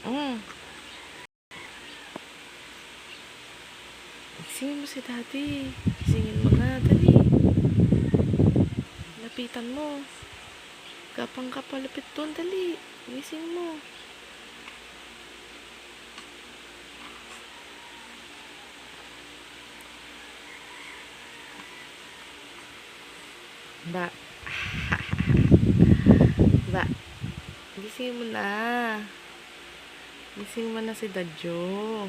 Mm. Gisingin mo si daddy. Gisingin mo na, dali. Lapitan mo. Gapang ka palapit doon, dali. Gising mo. Ba. Ba. Gising mo na. Gising mo na si Dadjo.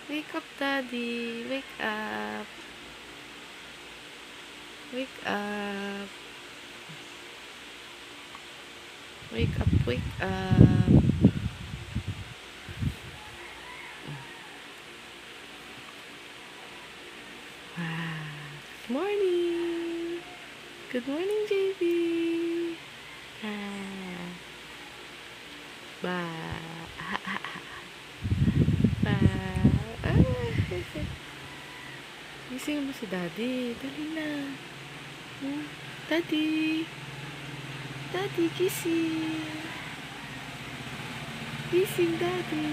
Wake up, daddy. Wake up. Wake up. Wake up, wake up. Good morning. Good morning, JB. Ba. Ba. Gising mo si daddy. Dali na. Daddy. Daddy, gising. Gising, daddy.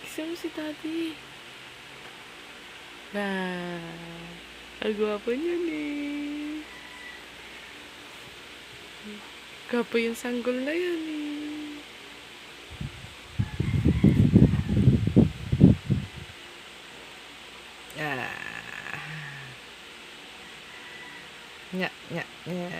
Gising mo si daddy. Ang gwapo niyan eh. Gwapo yung sanggol na yan eh. Nya, nya, nya.